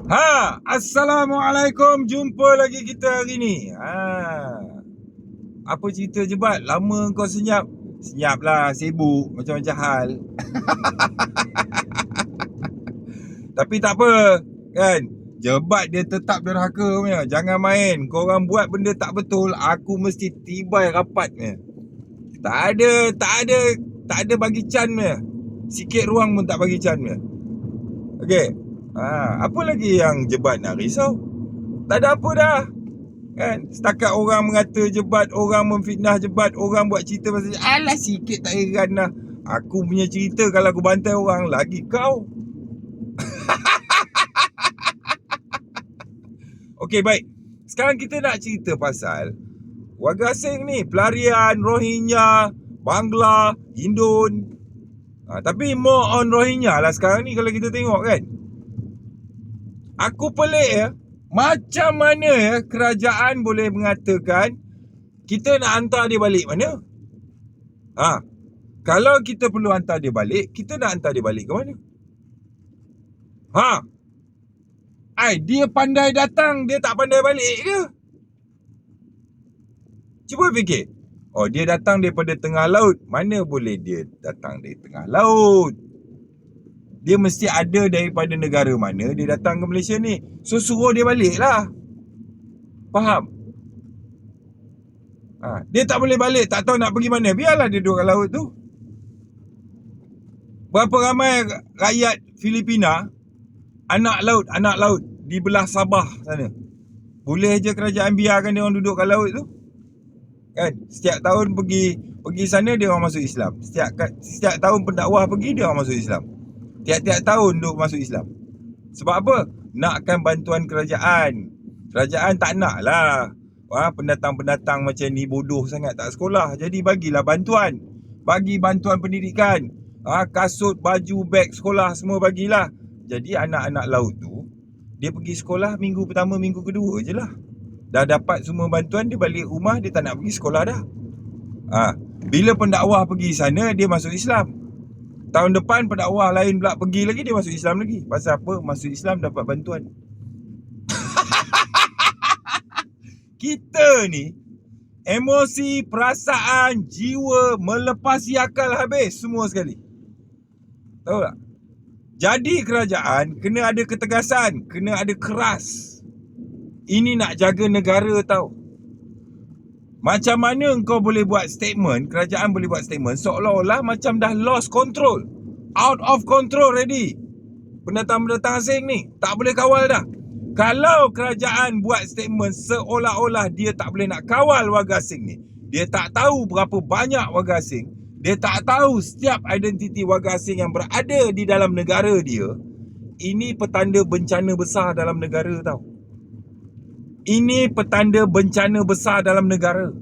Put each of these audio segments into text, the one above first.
Assalamualaikum. Jumpa lagi kita hari ni. Apa cerita Jebat? Lama kau senyap. Senyap lah, sibuk macam-macam hal. Tapi tak apa, kan? Jebat dia tetap derhaka punya. Jangan main. Korang buat benda tak betul, aku mesti tibai rapat punya. Tak ada bagi can punya. Sikit ruang pun tak bagi can punya. Okey. Apa lagi yang Jebat nak risau? Tak ada apa dah. Kan? Setakat orang mengata Jebat, orang memfitnah Jebat, orang buat cerita pasal alah sikit tak heran lah. Aku punya cerita kalau aku bantai orang, lagi kau. Okey, baik. Sekarang kita nak cerita pasal warga asing ni, pelarian Rohingya, Bangla, Indon. Tapi more on Rohingya lah sekarang ni kalau kita tengok kan. Aku pelik ya. Macam mana ya kerajaan boleh mengatakan kita nak hantar dia balik mana? Kalau kita perlu hantar dia balik, kita nak hantar dia balik ke mana? Dia pandai datang, dia tak pandai balik ke? Cuba fikir. Dia datang daripada tengah laut. Mana boleh dia datang dari tengah laut? Dia mesti ada daripada negara mana dia datang ke Malaysia ni. So suruh dia balik lah. Faham? Dia tak boleh balik, tak tahu nak pergi mana. Biarlah dia duduk kat laut tu. Berapa ramai rakyat Filipina anak laut di belah Sabah sana. Boleh je kerajaan biarkan dia orang duduk kat laut tu. Kan? Setiap tahun pergi sana dia orang masuk Islam. Setiap tahun pendakwah pergi dia orang masuk Islam. Tiap-tiap tahun duk masuk Islam. Sebab apa? Nakkan bantuan kerajaan. Kerajaan tak nak lah pendatang-pendatang macam ni bodoh sangat tak sekolah. Jadi bagilah bantuan. Bagi bantuan pendidikan. Kasut, baju, beg sekolah semua bagilah. Jadi anak-anak laut tu dia pergi sekolah minggu pertama, minggu kedua je lah. Dah dapat semua bantuan, dia balik rumah, dia tak nak pergi sekolah dah. Bila pendakwah pergi sana, dia masuk Islam. Tahun depan pendakwah lain pula pergi lagi, dia masuk Islam lagi. Pasal apa? Masuk Islam dapat bantuan. Kita ni emosi, perasaan, jiwa melepasi akal habis semua sekali. Tahu tak? Jadi kerajaan kena ada ketegasan, kena ada keras. Ini nak jaga negara tau. Macam mana kau boleh buat statement, kerajaan boleh buat statement seolah-olah macam dah lost control, out of control already. Pendatang-pendatang asing ni tak boleh kawal dah. Kalau kerajaan buat statement seolah-olah dia tak boleh nak kawal warga asing ni, dia tak tahu berapa banyak warga asing, dia tak tahu setiap identiti warga asing yang berada di dalam negara dia, ini petanda bencana besar dalam negara tau. Ini petanda bencana besar dalam negara.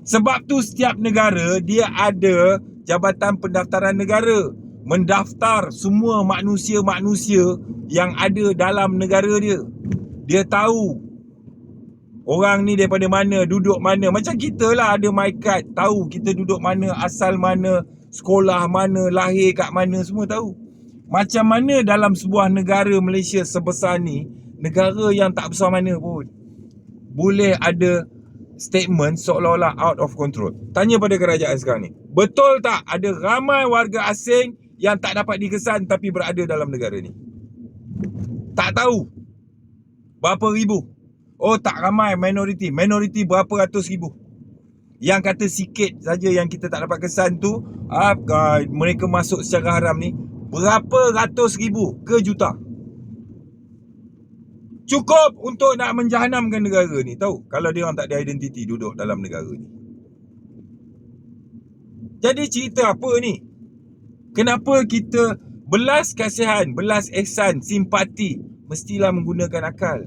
Sebab tu setiap negara dia ada Jabatan Pendaftaran Negara, mendaftar semua manusia-manusia yang ada dalam negara dia. Dia tahu orang ni daripada mana, duduk mana. Macam kita lah ada MyKad, tahu kita duduk mana, asal mana, sekolah mana, lahir kat mana, semua tahu. Macam mana dalam sebuah negara Malaysia sebesar ni, negara yang tak besar mana pun, boleh ada statement seolah-olah out of control. Tanya pada kerajaan sekarang ni, betul tak ada ramai warga asing yang tak dapat dikesan tapi berada dalam negara ni? Tak tahu berapa ribu. Tak ramai, minoriti berapa ratus ribu. Yang kata sikit saja yang kita tak dapat kesan tu, mereka masuk secara haram ni, berapa ratus ribu ke juta. Cukup untuk nak menjahanamkan negara ni, tahu? Kalau dia orang tak ada identiti duduk dalam negara ni. Jadi cerita apa ni? Kenapa kita belas kasihan, belas ihsan, simpati mestilah menggunakan akal?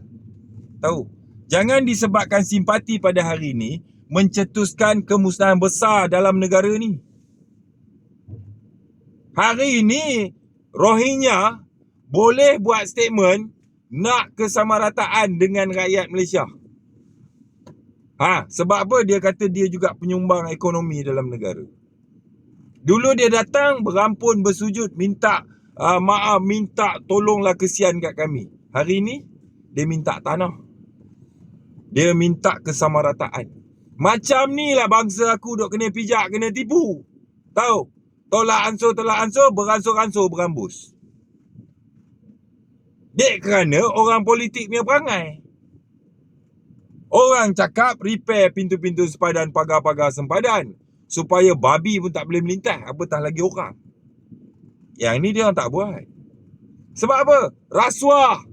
Tahu? Jangan disebabkan simpati pada hari ni mencetuskan kemusnahan besar dalam negara ni. Hari ni Rohingya boleh buat statement nak kesamarataan dengan rakyat Malaysia. Sebab apa? Dia kata dia juga penyumbang ekonomi dalam negara. Dulu dia datang berampun, bersujud, minta maaf, minta tolonglah, kesian kat kami. Hari ni dia minta tanah, dia minta kesamarataan. Macam ni lah bangsa aku duk kena pijak, kena tipu. Tahu? Tolak ansur, beransur-ansur berambus. Dek kerana orang politik punya perangai. Orang cakap repair pintu-pintu sempadan, pagar-pagar sempadan, supaya babi pun tak boleh melintas, apatah lagi orang. Yang ni dia orang tak buat. Sebab apa? Rasuah.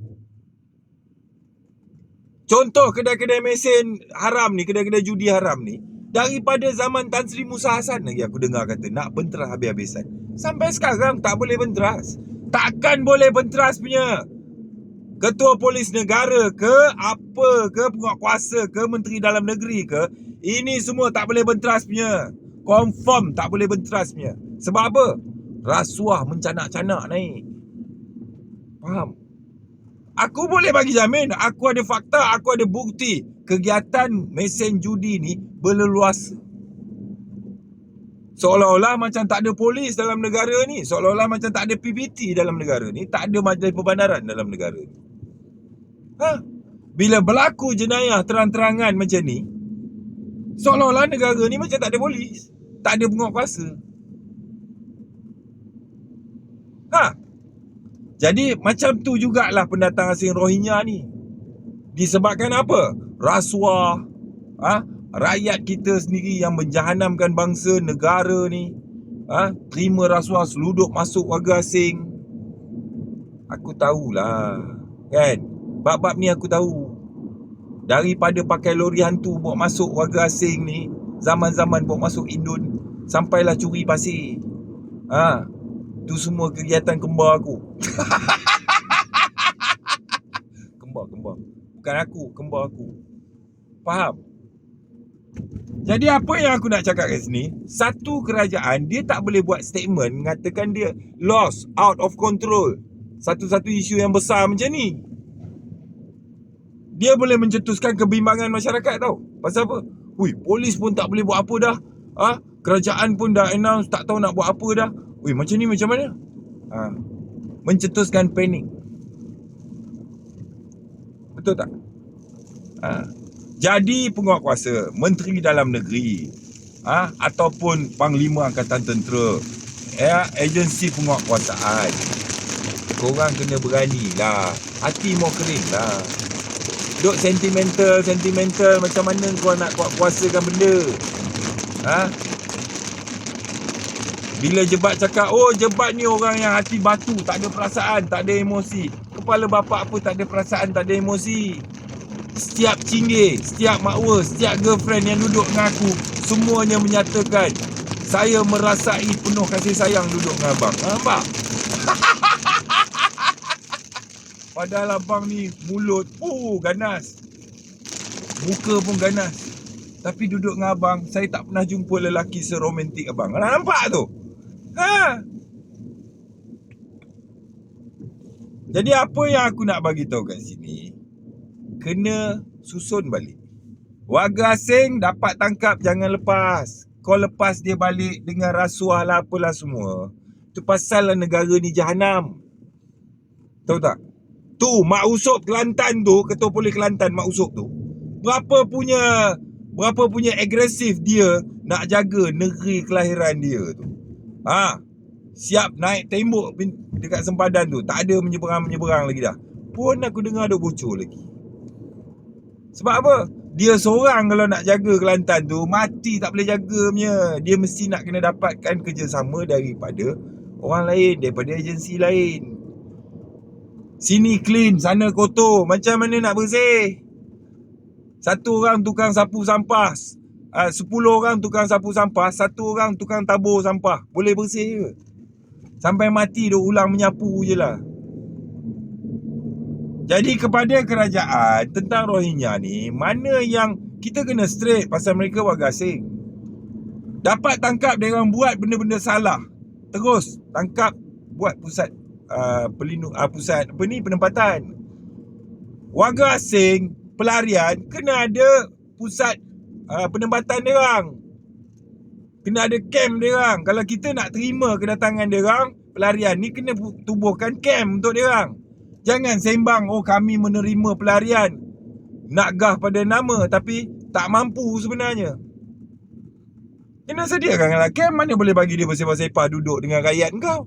Contoh kedai-kedai mesin haram ni, kedai-kedai judi haram ni, daripada zaman Tan Sri Musa Hasan lagi aku dengar kata nak benteras habis-habisan. Sampai sekarang tak boleh benteras. Takkan boleh benteras punya. Ketua Polis Negara ke, apa ke, penguatkuasa ke, Menteri Dalam Negeri ke, ini semua tak boleh benteras punya. Confirm tak boleh benteras punya. Sebab apa? Rasuah mencanak-canak naik. Faham? Aku boleh bagi jamin, aku ada fakta, aku ada bukti kegiatan mesin judi ni berleluasa. Seolah-olah macam tak ada polis dalam negara ni, seolah-olah macam tak ada PBT dalam negara ni, tak ada majlis perbandaran dalam negara ni. Bila berlaku jenayah terang-terangan macam ni, seolah-olah negara ni macam tak ada polis, tak ada penguatkuasa. Jadi macam tu jugalah pendatang asing Rohingya ni. Disebabkan apa? Rasuah. Rakyat kita sendiri yang menjahanamkan bangsa negara ni, terima rasuah seluduk masuk warga asing. Aku tahulah, kan? Bab-bab ni aku tahu. Daripada pakai lori hantu bawa masuk warga asing ni, zaman-zaman bawa masuk Indon, sampailah curi pasir. Tu semua kegiatan kembar aku. Kembar. Bukan aku, kembar aku. Faham? Jadi apa yang aku nak cakap kat sini, satu kerajaan dia tak boleh buat statement mengatakan dia lost, out of control. Satu-satu isu yang besar macam ni, dia boleh mencetuskan kebimbangan masyarakat tau. Pasal apa? Polis pun tak boleh buat apa dah. Kerajaan pun dah announce tak tahu nak buat apa dah. Macam ni macam mana? Mencetuskan panik. Betul tak? Jadi penguatkuasa, Menteri Dalam Negeri, ataupun Panglima Angkatan Tentera, agensi penguatkuasaan, korang kena berani lah. Hati mau kering lah. Duk sentimental macam mana kau nak kuasakan benda? Bila Jebat cakap, Jebat ni orang yang hati batu, tak ada perasaan, tak ada emosi. Kepala bapak apa tak ada perasaan, tak ada emosi. Setiap cinggir, setiap makwa, setiap girlfriend yang duduk dengan aku, semuanya menyatakan saya merasai penuh kasih sayang duduk dengan abang. Nampak? Padahal abang ni mulut ganas, muka pun ganas, tapi duduk dengan abang, saya tak pernah jumpa lelaki seromantik abang. Nampak tu? Jadi apa yang aku nak bagi tahu kat sini, kena susun balik. Warga asing dapat tangkap, jangan lepas. Kau lepas dia balik dengan rasuah lah apalah semua, tu pasal lah negara ni jahanam. Tahu tak? Tu Mak Usop Kelantan tu, Ketua Polis Kelantan Mak Usop tu, berapa punya agresif dia nak jaga negeri kelahiran dia tu. Siap naik tembok dekat sempadan tu, tak ada menyeberang lagi dah. Pun aku dengar ada bocor lagi. Sebab apa? Dia seorang kalau nak jaga Kelantan tu, mati tak boleh jaga punya. Dia mesti nak kena dapatkan kerjasama daripada orang lain, daripada agensi lain. Sini clean, sana kotor, macam mana nak bersih? Satu orang tukang sapu sampah, 10 orang tukang sapu sampah, 1 orang tukang tabur sampah, boleh bersih ke? Sampai mati dia ulang menyapu je lah. Jadi kepada kerajaan tentang Rohingya ni, mana yang kita kena straight pasal mereka warga asing. Dapat tangkap dia orang buat benda-benda salah, terus tangkap, buat pusat pusat penempatan. Warga asing pelarian kena ada pusat penempatan dia orang. Kena ada camp dia orang. Kalau kita nak terima kedatangan dia orang pelarian ni, kena tubuhkan camp untuk dia orang. Jangan sembang, oh kami menerima pelarian, nak gah pada nama tapi tak mampu sebenarnya. Kena sediakan camp, mana boleh bagi dia bersepah-sepah duduk dengan rakyat kau.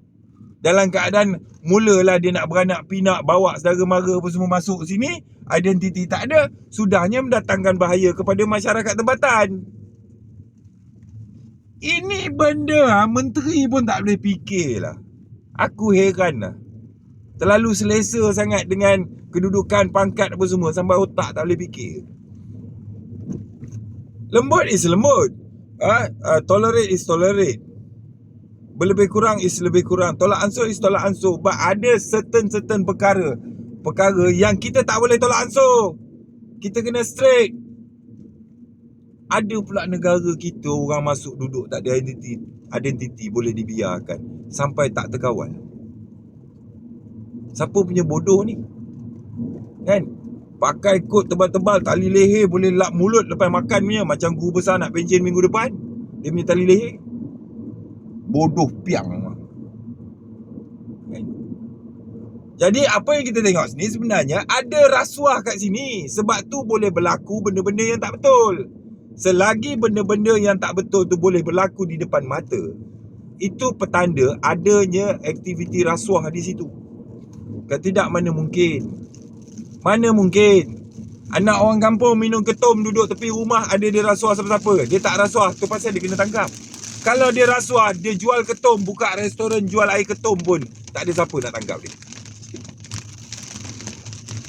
Dalam keadaan mulalah dia nak beranak pinak, bawa saudara mara apa semua masuk sini, identiti tak ada, sudahnya mendatangkan bahaya kepada masyarakat tempatan. Ini benda menteri pun tak boleh fikir lah. Aku heran lah. Terlalu selesa sangat dengan kedudukan, pangkat apa semua, sampai otak tak boleh fikir. Lembut is lembut, tolerate is tolerate, berlebih kurang is lebih kurang, tolak ansur is tolak ansur. But ada certain perkara yang kita tak boleh tolak ansur. Kita kena straight. Ada pula negara kita orang masuk duduk tak ada identiti boleh dibiarkan sampai tak terkawal. Siapa punya bodoh ni? Kan? Pakai kot tebal-tebal, tali leher boleh lap mulut lepas makan punya, macam guru besar nak pencen minggu depan. Dia punya tali leher. Bodoh piang. Kan? Jadi apa yang kita tengok sini sebenarnya ada rasuah kat sini. Sebab tu boleh berlaku benda-benda yang tak betul. Selagi benda-benda yang tak betul tu boleh berlaku di depan mata, itu petanda adanya aktiviti rasuah di situ. Kalau tidak, mana mungkin? Mana mungkin anak orang kampung minum ketum duduk tepi rumah ada dia rasuah siapa-siapa? Dia tak rasuah, tu pasal dia kena tangkap. Kalau dia rasuah, dia jual ketum, buka restoran jual air ketum pun tak ada siapa nak tangkap dia.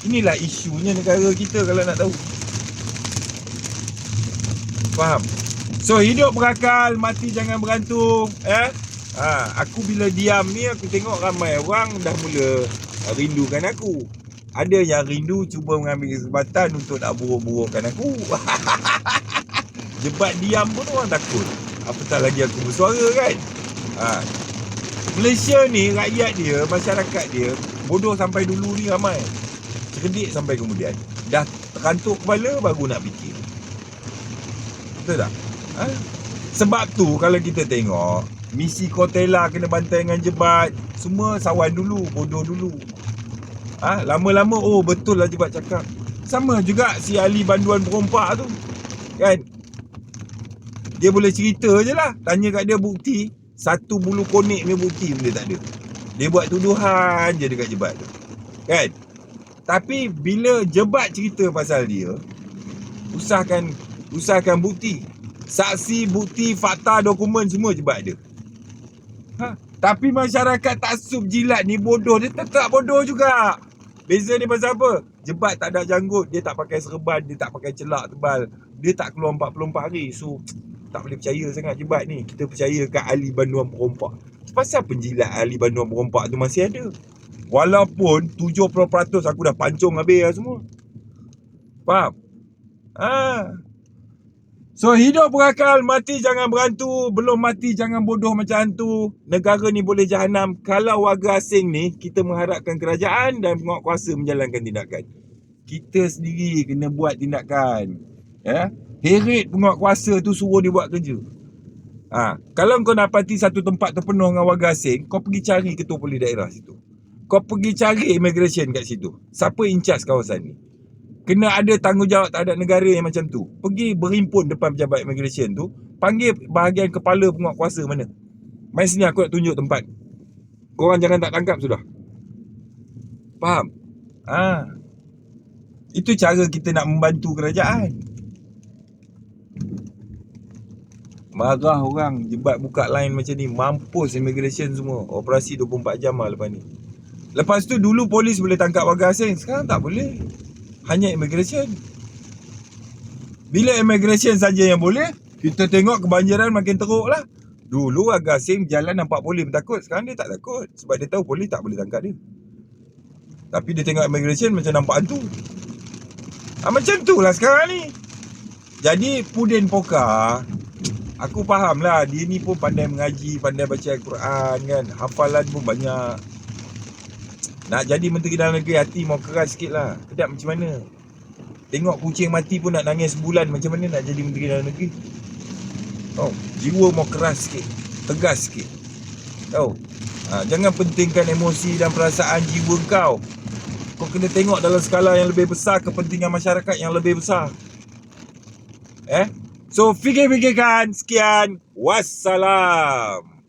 Inilah isunya negara kita kalau nak tahu. Faham? So hidup berakal, mati jangan berantung. Aku bila diam ni, aku tengok ramai orang dah mula rindukan aku. Ada yang rindu cuba mengambil kesempatan untuk nak buruk-burukkan aku. Jebat diam pun orang takut, apatah lagi aku bersuara kan. Malaysia ni, rakyat dia, masyarakat dia bodoh sampai dulu ni ramai. Cerdik sampai kemudian. Dah terantuk kepala baru nak fikir. Betul tak? Sebab tu kalau kita tengok misi Kotela kena bantai dengan Jebat, semua sawan dulu, bodoh dulu. Lama-lama betul lah Jebat cakap. Sama juga si ahli banduan perompak tu, kan? Dia boleh cerita je lah. Tanya kat dia bukti, satu bulu konek punya bukti pun dia tak ada. Dia buat tuduhan je dekat Jebat tu, kan? Tapi bila Jebat cerita pasal dia, usahkan bukti, saksi, bukti, fakta, dokumen semua Jebat ada. Tapi masyarakat taksub jilat ni bodoh, dia tetap bodoh juga. Beza ni pasal apa? Jebat tak ada janggut, dia tak pakai serban, dia tak pakai celak tebal, dia tak keluar 44 hari. So tak boleh percaya sangat Jebat ni. Kita percaya kat ahli banduan perompak. Pasal penjilat ahli banduan perompak tu masih ada. Walaupun 70% aku dah pancung habis lah semua. Faham? So hidup berakal, mati jangan berantu. Belum mati jangan bodoh macam hantu. Negara ni boleh jahanam kalau warga asing ni kita mengharapkan kerajaan dan penguatkuasa menjalankan tindakan. Kita sendiri kena buat tindakan. Heret penguatkuasa tu suruh dia buat kerja. Kalau kau dapati satu tempat terpenuh dengan warga asing, kau pergi cari ketua polis daerah situ. Kau pergi cari immigration kat situ. Siapa in charge kawasan ni? Kena ada tanggungjawab terhadap negara yang macam tu. Pergi berhimpun depan pejabat immigration tu, panggil bahagian kepala penguatkuasa mana. Mari sini aku nak tunjuk tempat. Korang jangan tak tangkap sudah. Faham? Itu cara kita nak membantu kerajaan. Marah orang, Jebat buka line macam ni, mampus immigration semua. Operasi 24 jam lah lepas ni. Lepas tu dulu polis boleh tangkap warga asing, sekarang tak boleh. Hanya immigration. Bila immigration saja yang boleh, kita tengok kebanjiran makin teruk lah. Dulu warga asing jalan nampak polis pun takut, sekarang dia tak takut. Sebab dia tahu polis tak boleh tangkap dia. Tapi dia tengok immigration macam nampak hantu. Macam tu lah sekarang ni. Jadi Pudin Poka, aku faham lah, dia ni pun pandai mengaji, pandai baca Al-Quran kan, hafalan pun banyak. Nak jadi menteri dalam negeri, hati mau keras sikit lah. Kedap macam mana? Tengok kucing mati pun nak nangis sebulan, macam mana nak jadi menteri dalam negeri? Jiwa mau keras sikit, tegas sikit. Jangan pentingkan emosi dan perasaan jiwa kau. Kau kena tengok dalam skala yang lebih besar, kepentingan masyarakat yang lebih besar. So fikir-fikirkan. Sekian, wassalam.